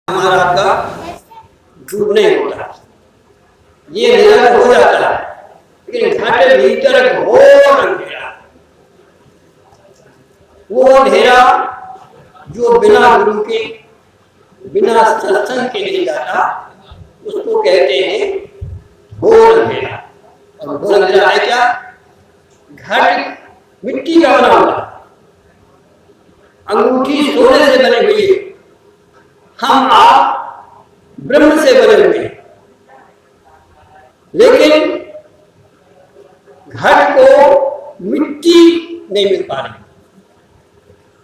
हमारा आपका दूर नहीं होता, ये अंधेरा हो जाता है, लेकिन घाटे भीतर घोर अंधेरा, वो अंधेरा जो बिना गुरु के बिना सत्संग के नहीं जाता उसको कहते हैं घोर अंधेरा। और घोर अंधेरा है क्या? घट मिट्टी का बना हुआ, अंगूठी सोने से बनी हुई है, हम आप ब्रह्म से बने हुए हैं, लेकिन घट को मिट्टी नहीं मिल पा रही,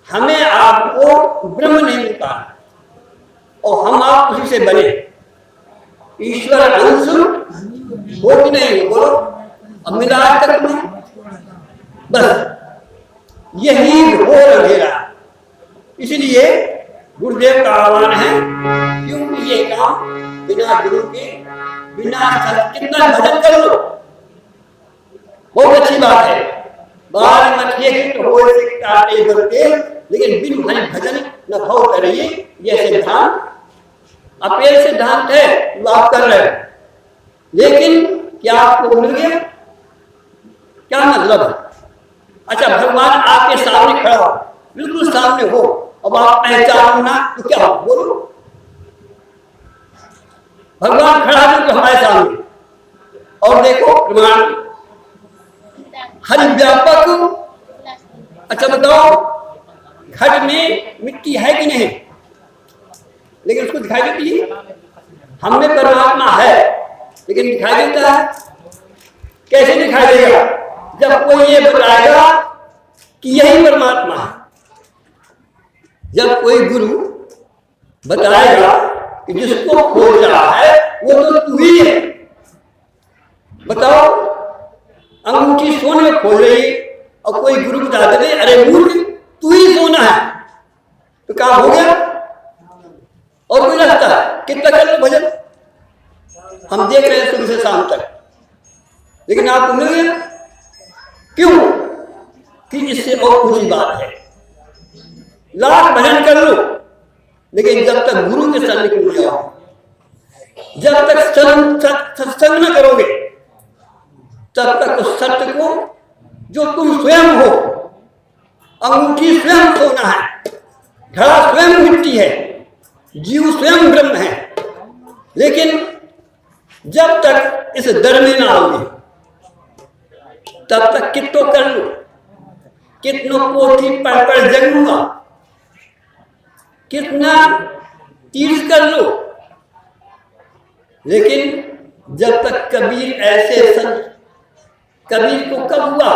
हमें आपको ब्रह्म नहीं मिल पा रहा, और हम आप उसी से बने। ईश्वर अंश हो कि नहीं हो, बोलो, अब मिला तक नहीं, बस यही घोर अंधेरा। इसलिए गुरुदेव का आह्वान है, क्योंकि ये काम बिना गुरु के बिना कितना भजन कर लो, बहुत अच्छी बात है, बाल मठिए हो काटे बरते, लेकिन बिन भजन न भव करिए, यह सिद्धांत अपेल सिद्धांत है, वो आप कर रहे हैं, लेकिन क्या आपको मिल गया? क्या मतलब है? अच्छा, भगवान आपके सामने खड़ा हो, बिल्कुल सामने हो, अब आप पहचानो ना तो क्या हो, बोलो, भगवान खड़ा है तो हमारे सामने, और देखो प्रमाण हरि व्यापक। अच्छा बताओ, घट में मिट्टी है कि नहीं? लेकिन उसको दिखाई देती है, हमने परमात्मा है, लेकिन दिखाई देता है? कैसे दिखाई देगा? जब कोई ये बताएगा कि यही परमात्मा है, जब कोई गुरु बताएगा कि जिसको खोज रहा है वो तो तू ही है। बताओ, अंगूठी सोने में खोज रही और कोई गुरु बता दे अरे मूर्ख तू ही सोना है, तो काम हो गया। और कोई रास्ता कितना कर लो भजन, हम देख रहे हैं सुबह से शाम तक, लेकिन आपको मिल गया क्यों? कि इससे और कुछ बात है, लाख भजन कर लो, लेकिन जब तक गुरु के सन्निकट में जाओ, जब तक सत्संग न करोगे, तब तक उस सत्य को जो तुम स्वयं हो, अंगूठी स्वयं सोना है, घड़ा स्वयं मिट्टी है, जीव स्वयं ब्रह्म है, लेकिन जब तक इस दर में ना आओगे तब तक कितो कर लो, कितनों पोथी पढ़ जगूंगा, कितना तीर्थ कर लो, लेकिन जब तक कबीर ऐसे संत, कबीर को कब हुआ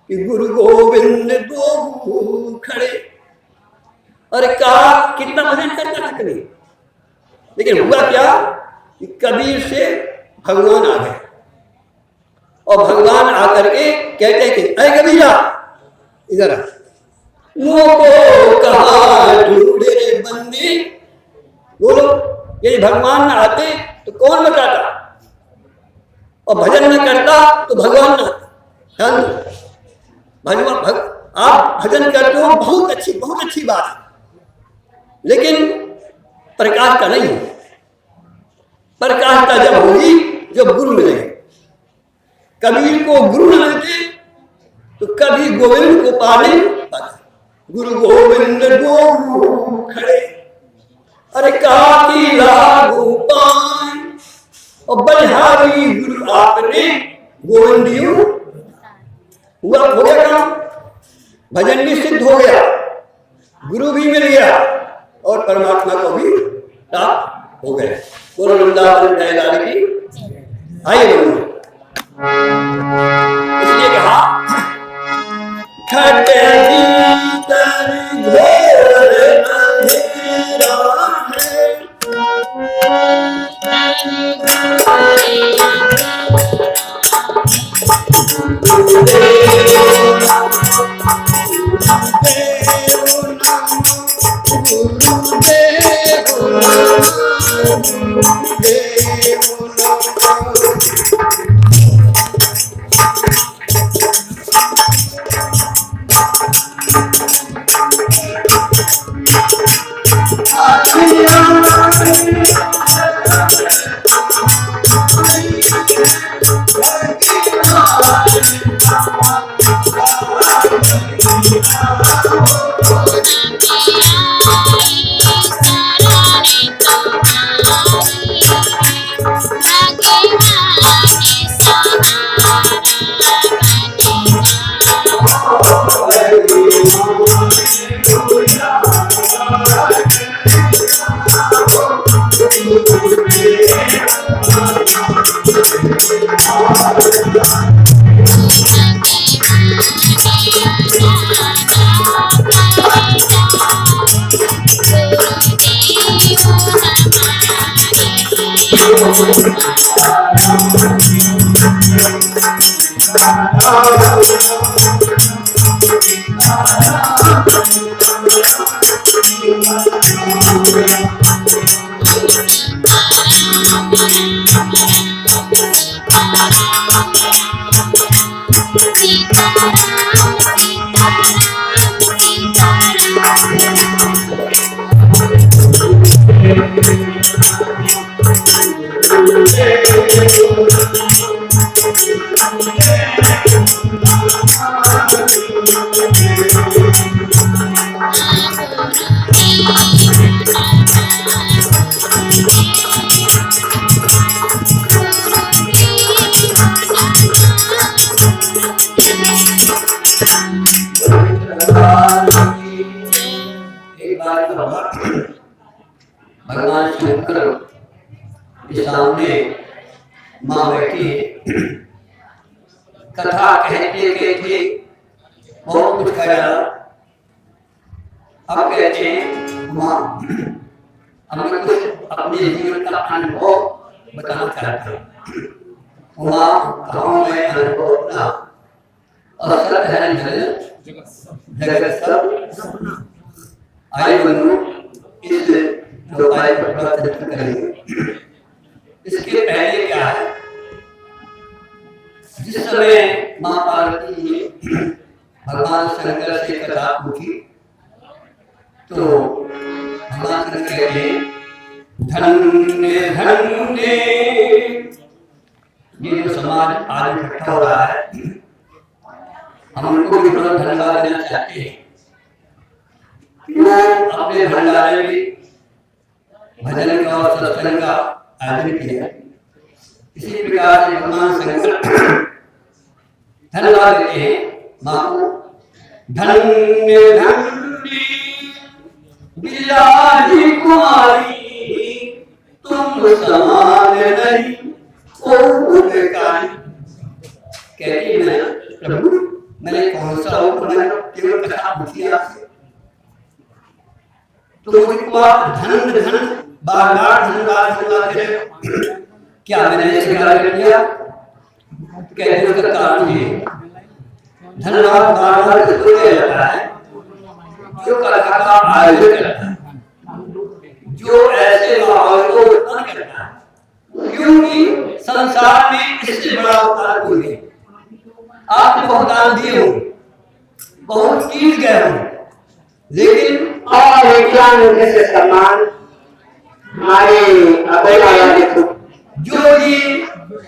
कि गुरु गोविंद दो खड़े, अरे कहा कितना भजन करता था कबीर, लेकिन हुआ क्या कि कबीर से भगवान आ गए, और भगवान आकर के कहते कि अरे कबीरा इधर आ, मोको कहाँ ढूंढे रे बंदे, बोलो, यदि भगवान न आते तो कौन बताता, और भजन न करता तो भगवान न आता। भगवान आप भजन करते हो, बहुत अच्छी बात है, लेकिन प्रकाश का नहीं है। प्रकाश का जब होगी जब गुरु मिलेंगे, कबीर को गुरु न मिलते तो कभी गोविंद को पा नहीं पाते। गुरु गोविंद दो खड़े, अरे कहा की लागू पान, और बलिहारी गुरु आपने गोविंदियो हुआ, हो गया काम, भजन भी सिद्ध हो गया, गुरु भी मिल गया, और परमात्मा को भी प्राप्त हो गए। बोलो वृंदावन जय लाल की। आइए बोलो, इसलिए कहा घट भीतर घोर अंधेरा है, भगवान शंकर के सामने माँ बैठी कथा कहते कहते बहुत कुछ कह रहा। अब कहते हैं माँ अब मैं कुछ अपने जीवन का अनुभव बताना चाहता हूँ। माँ कहूँ मैं अनुभव अपना और सब धन जगत सब आयु बनो इस जो आयु पर प्राप्त करेंगे। इसके पहले क्या है, जिस समय माँ पार्वती ने भगवान शंकर से कथा पूछी तो भगवान शंकर कहते हैं धन्य धन्य। ये जो समाज आज इकट्ठा हो रहा है हम उनको भी थोड़ा धन्यवाद देना चाहते हैं। वो अपने भंडारे में भजन का और सत्संग का आयोजन किया। इसी प्रकार से भगवान शंकर धन्यवाद देते हैं माँ को। धन्य धन्य गिरिराज कुमारी तुम समान नहीं ओ बेकारी। कहती मैं प्रभु मैंने कौन सा उपनयन केवल कथा पूछी आपसे तो मुझको आप धन धन बार बार धन्यवाद सुनाते रहे। क्या मैंने स्वीकार कर लिया? कहते उसका कारण ये धन्यवाद बार बार किसको किया जाता है? जो कथा का आयोजन करता है, जो ऐसे माहौल को उत्पन्न करता है। क्योंकि संसार में इससे बड़ा उपकार कोई नहीं। आपने बहुत दान दिए हो, बहुत कीट गए हो, लेकिन से सम्मान हमारे जो ये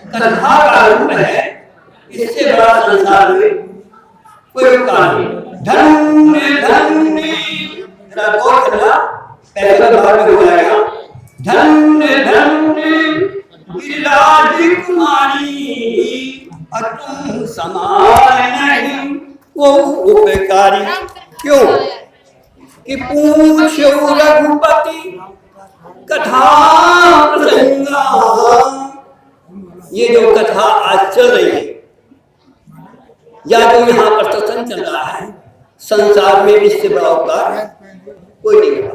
कथा का रूप है इससे बड़ा संसार में कोई उपकार नहीं। धन्य धन्य जरा गौर करना, पहले भाग में हो जाएगा। धन्य धन्य गिरिराज कुमारी तुम समान नहीं वो उपकारी। क्यों कि पूछो रघुपति कथा प्रसंगा। ये जो कथा आज चल रही है या जो यहाँ पर सत्संग चल रहा है संसार में इससे बड़ा उपकार कोई नहीं हुआ।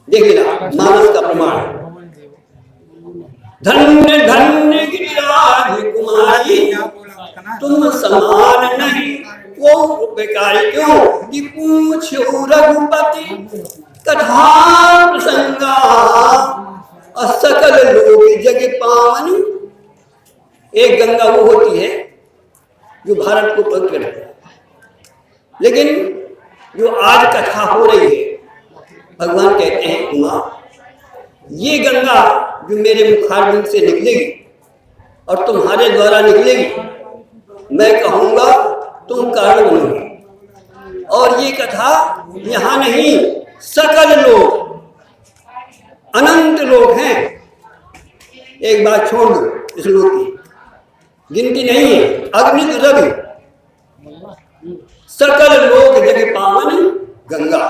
देखिए ना मानस का प्रमाण। धन्य धन्य गिरिराज कुमारी तुम समान नहीं वो उपकारी। क्यों कि पूछो रघुपति कथा प्रसंगा सकल लोग जग पावन। एक गंगा वो होती है जो भारत को पवित्र करती है, लेकिन जो आज कथा हो रही है भगवान कहते हैं माँ ये गंगा जो मेरे मुखारबिंद से निकलेगी और तुम्हारे द्वारा निकलेगी, मैं कहूँगा तुम कारण बनोगे। और ये कथा यहाँ नहीं सकल लोग अनंत लोग हैं। एक बात छोड़ दो, इस लोग की गिनती नहीं है, अग्नि रवि सकल लोग जग पावन गंगा।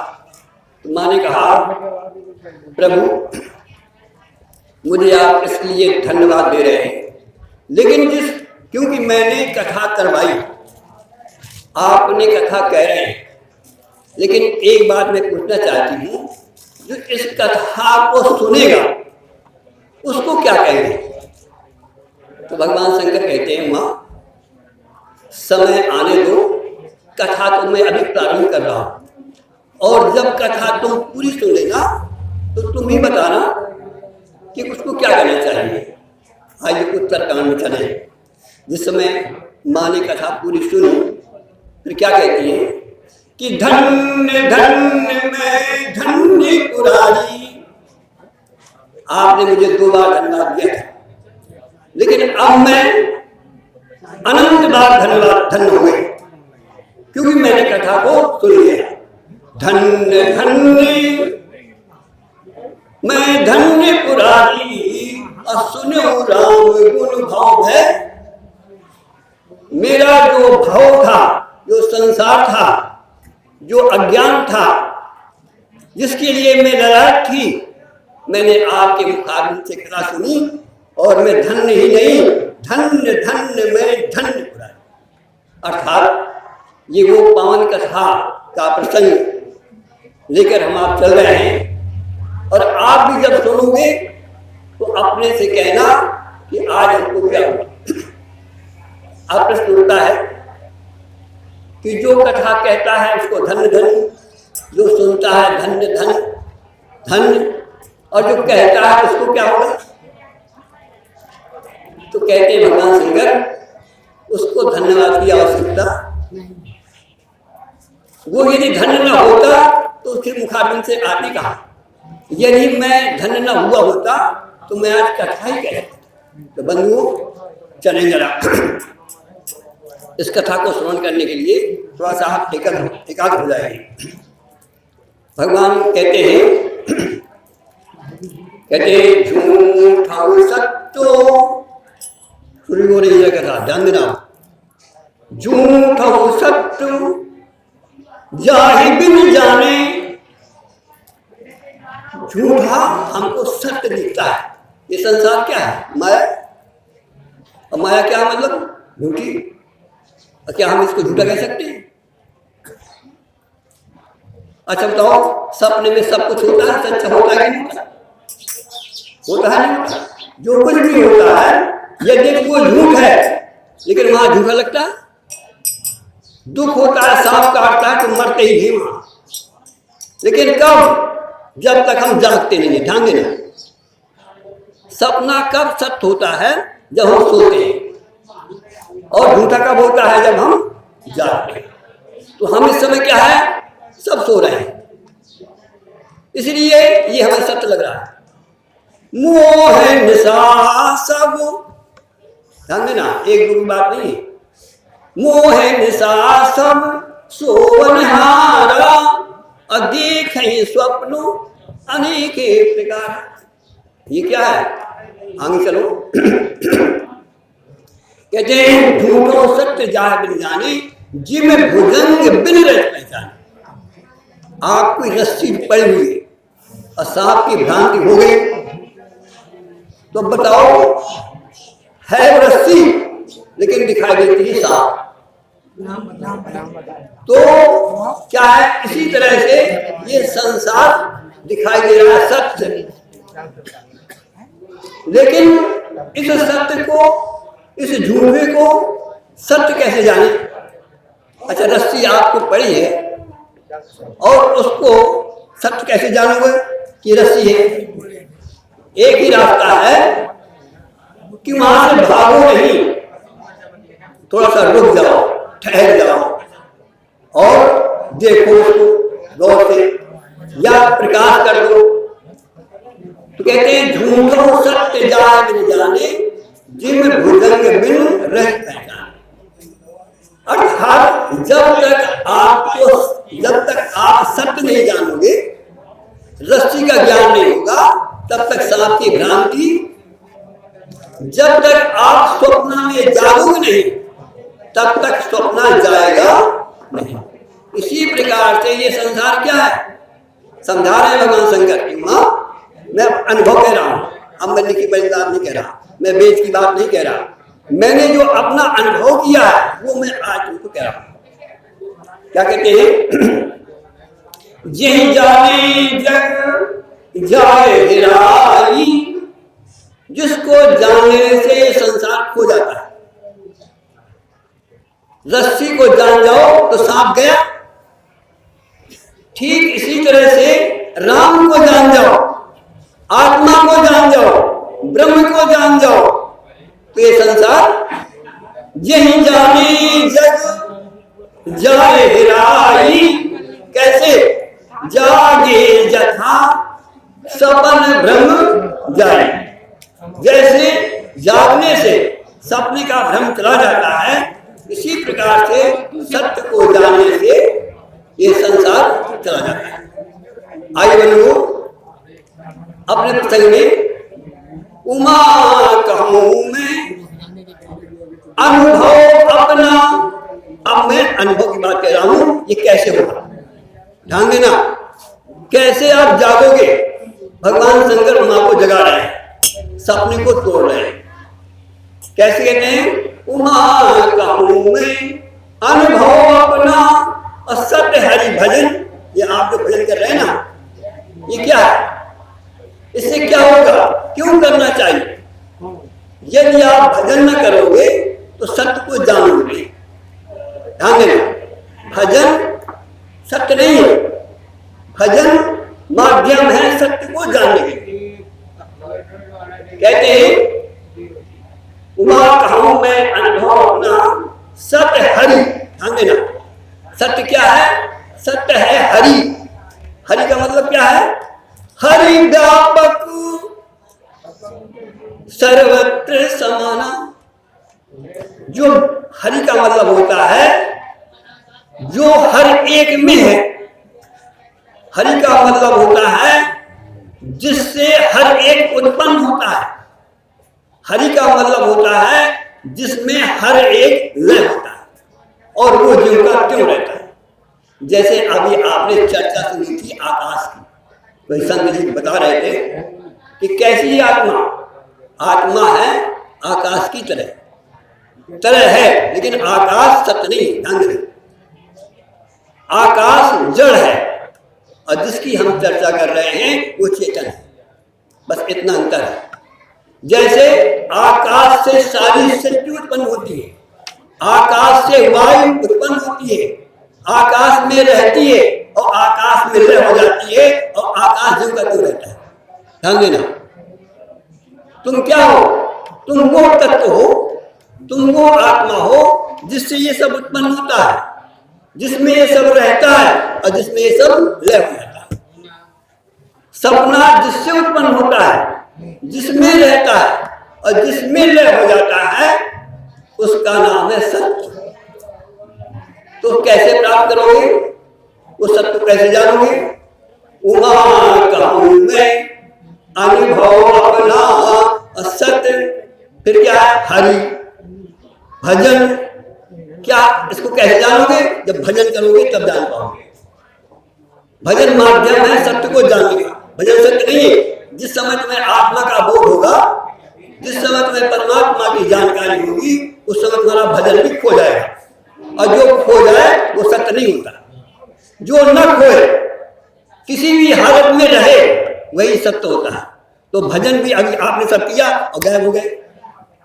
तो माँ ने कहा प्रभु मुझे आप इसलिए धन्यवाद दे रहे हैं, लेकिन क्योंकि मैंने कथा करवाई, आपने कथा कह रहे हैं, लेकिन एक बात मैं पूछना चाहती हूँ, जो इस कथा को सुनेगा उसको क्या कहेंगे? तो भगवान शंकर कहते हैं माँ समय आने दो, कथा तो मैं अभी प्रारंभ कर रहा हूँ, और जब कथा तुम पूरी सुन लेना तो तुम ही बताना कि उसको क्या करना चाहिए। आइए उत्तरकांड में चले। जिस समय माँ ने कथा पूरी सुनी फिर क्या कहती है कि धन्य धन्य मैं धन्य पुरारी। आपने मुझे 2 बार धन्यवाद दिया था, लेकिन अब मैं अनंत बार धन्यवाद धन्य हो गए, क्योंकि मैंने कथा को सुन लिया। धन्य धन्य मैं धन्य पुरारी, सुनो राम गुण भाव है। मेरा जो भाव था, जो संसार था, जो अज्ञान था, जिसके लिए मैं लड़ाई थी, मैंने आपके मुखारबिंद से कथा सुनी और मैं धन्य ही नहीं, धन्य धन्य मैं धन्य पुरारी। अर्थात ये वो पावन कथा का प्रसंग लेकर हम आप चल रहे हैं, और आप भी जब सुनोगे तो अपने से कहना कि आज हमको क्या हुआ। अब प्रश्न उठता है कि जो कथा कहता है उसको धन्य धन्य, जो सुनता है धन्य धन्य धन्य, और जो कहता है उसको क्या होगा? तो कहते हैं भगवान शंकर उसको धन्यवाद की आवश्यकता। वो यदि धन्य न होता तो उसके मुखाबिन से आती कहा। यदि मैं धन्य न हुआ होता तो मैं आज कथा ही कहता। तो बंधुओं चलें जरा इस कथा को श्रवण करने के लिए थोड़ा सा आप एकाग्र हो जाएंगे। भगवान कहते हैं झूठ सत्यो, सुनी हो रही है कथा, ध्यान देना। झूठ सत्य जाहि बिन जाने, झूठा हमको सत्य दिखता है। ये संसार क्या है? माया। और माया क्या मतलब? झूठी। और क्या हम इसको झूठा कह सकते हैं? अच्छा बताओ, सपने में सब कुछ होता है, सच होता है कि नहीं होता है? नहीं। जो कुछ भी होता है यदि वो झूठ है, लेकिन वहां झूठा लगता है। दुख होता है, सांप काटता है तो मरते ही नहीं वहां, लेकिन कब? जब तक हम जागते नहीं हैं। ध्यान देना, सपना कब सत्य होता है? जब हम सोते हैं, और झूठा कब होता है? जब हम जागते हैं। तो हम इस समय क्या है? सब सो रहे हैं, इसलिए ये हमें सत्य लग रहा है। मोह निशा सब, ध्यान देना, एक दो बात नहीं। मोह निशा सब सोवनहारा, अदेख स्वप्नो अनेके प्रकार। ये क्या है? आगे चलो। कहते हैं झूठो सत्य जाह बिन जाने, जिम भुजंग बिन रच पहचाने। आपकी रस्सी पड़ी हुई और सांप की भ्रांति हो गई, तो बताओ है वो रस्सी लेकिन दिखाई देती है सांप। तो क्या है? इसी तरह से ये संसार दिखाई दे रहा है सत्य, लेकिन इस सत्य को, इस झूठे को सत्य कैसे जाने? अच्छा, रस्सी आपको पड़ी है और उसको सत्य कैसे जानोगे कि रस्सी है? एक ही रास्ता है कि वहां से भागो नहीं, थोड़ा सा रुक जाओ, ठहर जाओ और देखो उसको गौर से, या प्रकाश कर दो। तो कहते हैं झूठो सत्य जान बिन जाने, जिम भुजंग बिन रह पहचाने। अर्थात जब तक आप सत्य नहीं जानोगे, रस्सी का ज्ञान नहीं होगा, तब तक सांप की भ्रांति, जब तक आप स्वप्न में जागोगे नहीं तब तक स्वप्न जाएगा नहीं। इसी प्रकार से ये संसार क्या है? समझा रहे हैं भगवान शंकर की माँ, मैं अनुभव कह रहा हूं, अब मैं लिखी बड़ी बात नहीं कह रहा, मैं वेद की बात नहीं कह रहा, मैंने जो अपना अनुभव किया है वो मैं आज तुमको कह रहा हूं। क्या कहते हैं? यही जाने जग जाए हिराई, जानने से ये संसार खो जाता है। रस्सी को जान जाओ तो सांप गया। ठीक इसी तरह से राम को जान जाओ, आत्मा को जान जाओ, ब्रह्म को जान जाओ तो ये संसार यही जाने जग जाए हेराई। कैसे? जागे जथा सपन भ्रम जाए। जैसे जागने से सपने का भ्रम चला जाता है, इसी प्रकार से सत्य को जानने से ये संसार चला जाता है। आइए बंधुओं, अपने प्रसंग में उमा कहूं मैं अनुभव अपना। अब मैं अनुभव की बात कह रहा हूं, ये कैसे होगा, ध्यान देना। कैसे आप जागोगे? भगवान शंकर उमा को जगा रहे हैं, सपने को तोड़ रहे हैं। कैसे कहते हैं? उमा कहूं मैं अनुभव अपना और सत्य हरि भजन। ये आप जो भजन कर रहे हैं ना, ये क्या है? इससे क्या होगा? क्यों करना चाहिए? यदि आप भजन न करोगे तो सत्य को जानोगे। ध्यान देना, भजन सत्य नहीं है, भजन माध्यम है सत्य को जानने के लिए। कहते हैं उमा कहूं मैं अनुभव अपना सत्य हरि। ध्यान देना, सत्य क्या है? सत्य है हरि। हरि का मतलब क्या है? हरि व्यापक सर्वत्र समाना। जो हरि का मतलब होता है जो हर एक में है। हरि का मतलब होता है जिससे हर एक उत्पन्न होता है। हरि का मतलब होता है जिसमें हर एक लय होता है और वो ज्यों का त्यों रहता है। जैसे अभी आपने चर्चा सुनी थी आकाश की, वही संत जी बता रहे थे कि कैसी आत्मा? आत्मा है आकाश की तरह है, लेकिन आकाश सत्य नहीं। ध्यान देना, आकाश जड़ है और जिसकी हम चर्चा कर रहे हैं वो चेतन है। बस इतना अंतर है। जैसे आकाश से सारी सृष्टि उत्पन्न होती है, आकाश से वायु उत्पन्न होती है, आकाश में रहती है और आकाश में लय हो जाती है और आकाश ज्यों का त्यों रहता है। ध्यान देना, तुम क्या हो? तुम वो तत्व हो, तुम वो आत्मा हो जिससे ये सब उत्पन्न होता है, जिसमें ये सब रहता है और जिसमें ये सब लय हो जाता है। सपना जिससे उत्पन्न होता है, जिसमें रहता है और जिसमें लय हो जाता है, उसका नाम है सत्य। तो कैसे प्राप्त करोगे? वो सत्य कैसे जानोगे? उमा कहूं मैं अनुभव अपना सत्य। फिर क्या है? हरि भजन। क्या इसको कैसे जानोगे? जब भजन करोगे तब जान पाओगे। भजन माध्यम है सत्य को जानने का। भजन सत्य नहीं है। जिस समय तुम्हें आत्मा का बोध होगा, जिस समय तुम्हें परमात्मा की जानकारी होगी, उस समय तुम्हारा भजन भी खो जाएगा। और जो खो जाए वो सत्य नहीं होता। जो न खोए, किसी भी हालत में रहे, वही सत्य होता है। तो भजन भी अभी आपने सब किया और गायब हो गए,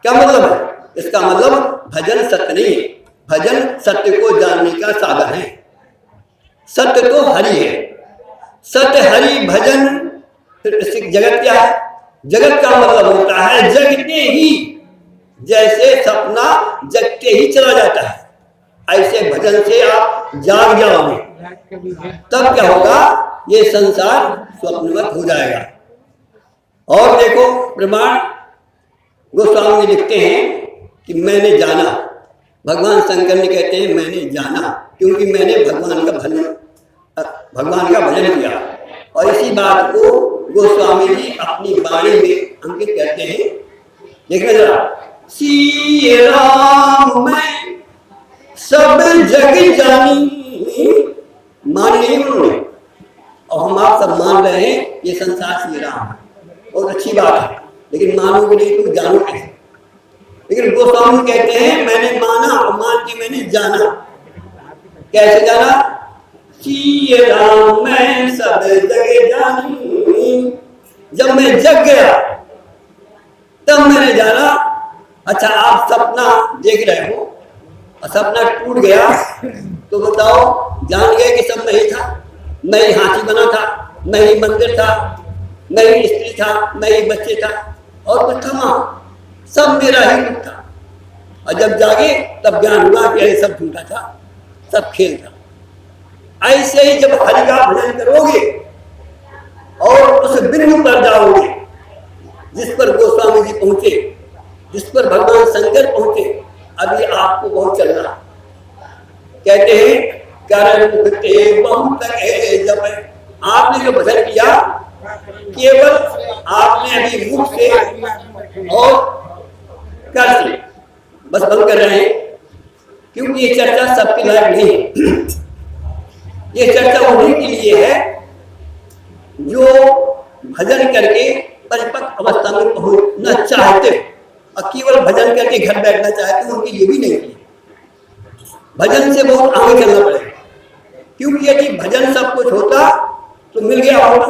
क्या मतलब है? इसका मतलब भजन सत्य नहीं है। भजन सत्य को जानने का साधन है। सत्य तो हरि है। सत्य हरि भजन। फिर जगत क्या है? जगत का मतलब होता है जगते ही। जैसे सपना जगते ही चला जाता है, ऐसे भजन से आप जाग जाओगे, तब क्या होगा? ये संसार स्वप्नवत हो जाएगा। और देखो प्रमाण, गोस्वामी जी लिखते हैं कि मैंने जाना। भगवान शंकर ने कहते हैं मैंने जाना, क्योंकि मैंने भगवान का भजन किया। और इसी बात को गोस्वामी जी अपनी वाणी में अंकित करते हैं। देखना जरा, श्री राम मैं सब जग जानी। मान नहीं उन्होंने, और हम आप सब मान रहे हैं ये संसार श्री राम है, बहुत अच्छी बात है। लेकिन मानोगे नहीं तो जानोगे। लेकिन गोस्वामी कहते हैं मैंने माना और मान के मैंने जाना। कैसे जाना? श्री राम मैं सब जग जानी। जब मैं जग गया, तब मैंने जाना अच्छा आप सपना देख रहे हो और सपना टूट गया तो बताओ, जान गए कि सब नहीं था, नहीं हाथी बना था, नहीं मंदिर था, नहीं स्त्री था, नहीं बच्चे था और कुछ था वहां, सब मेरा ही रूप था। और जब जागे तब ज्ञान हुआ कि ये सब झूठा था, सब खेल था। ऐसे ही जब हरि का भजन करोगे और उस बिंदु पर जाओगे जिस पर गोस्वामी जी पहुंचे, जिस पर भगवान शंकर पहुंचे, अभी आपको बहुत चल रहा। कहते हैं करते बहुत जब आपने जो भजन किया केवल आपने अभी मुख से और कर से बस बंद कर रहे हैं, क्योंकि ये चर्चा सबके लायक नहीं है। ये चर्चा उन्हीं के लिए है जो भजन करके परिपक्व अवस्था में पहुंचना चाहते और केवल भजन करके घर बैठना चाहते, उनके लिए भी नहीं है। भजन से बहुत आगे चलना पड़ेगा, क्योंकि यदि भजन सब कुछ होता तो मिल गया होता,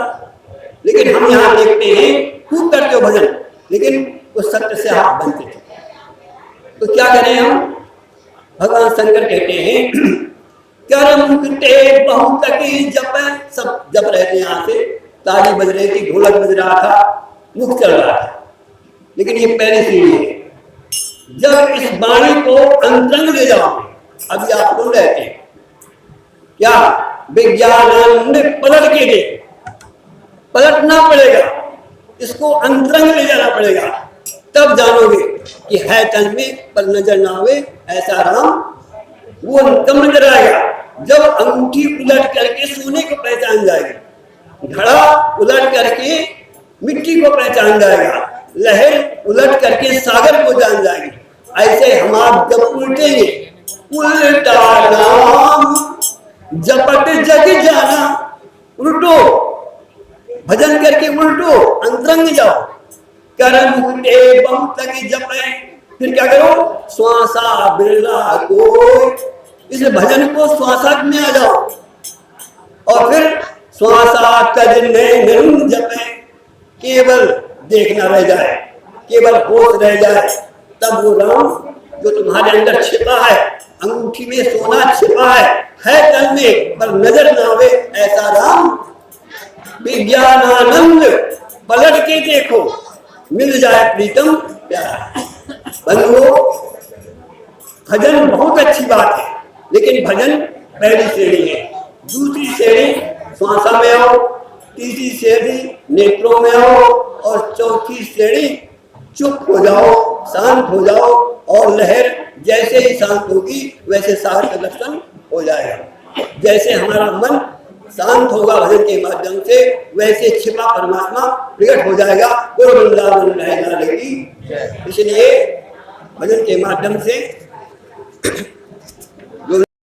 लेकिन हम यहाँ देखते हैं खूब करते हो भजन, लेकिन उस सत्य से आप बनते थे। तो क्या करें हम? भगवान शंकर कहते हैं कर्म कृते बहुत जप, सब जप रहे थे, यहाँ से ताली बज रही थी, ढोलक बज रहा था, मुख चल रहा था, लेकिन ये पहली सीढ़ी है। जब इस वाणी को अंतरंग ले जाओ, अभी आप सुन रहे थे क्या विज्ञानानंद पलट के दे, पलटना पड़ेगा, इसको अंतरंग ले जाना पड़ेगा, तब जानोगे कि है तन में पर नजर ना आवे ऐसा राम, वो कम नजर आएगा जब अंगूठी उलट करके सोने को पहचान जाएगी, घड़ा उलट करके मिट्टी को पहचान जाएगा, लहर उलट करके सागर को जान जाएगी। ऐसे हम आप जब उल्टेंगे, उल्टा नाम जपट जग जाना, उल्टो भजन करके उल्टो, अंतरंग जाओ, कर्म उल्टे बहुत लगे जप है, फिर क्या करो श्वासा बिरला को, इस भजन को श्वासा में आ जाओ और फिर श्वासा तजने निरंजन जप है, केवल देखना रह जाए, केवल होश रह जाए, तब वो राम जो तुम्हारे अंदर छिपा है, अंगूठी में सोना छिपा है तन में पर नजर ना आवे ऐसा राम, विज्ञानानंद पलट के देखो मिल जाए प्रीतम प्यारा। बंधुओं, भजन बहुत अच्छी बात है, लेकिन भजन पहली श्रेणी है, दूसरी श्रेणी श्वासा में आओ, तीसरी श्रेणी नेत्रों में आओ और चौथी श्रेणी चुप हो जाओ, शांत हो जाओ और लहर जैसे ही शांत होगी वैसे सागर का दर्शन हो जाएगा। जैसे हमारा मन शांत होगा भजन के माध्यम से, वैसे छिपा परमात्मा प्रकट हो जाएगा। गुरु वृंदावन रहना लगी, इसलिए भजन के माध्यम से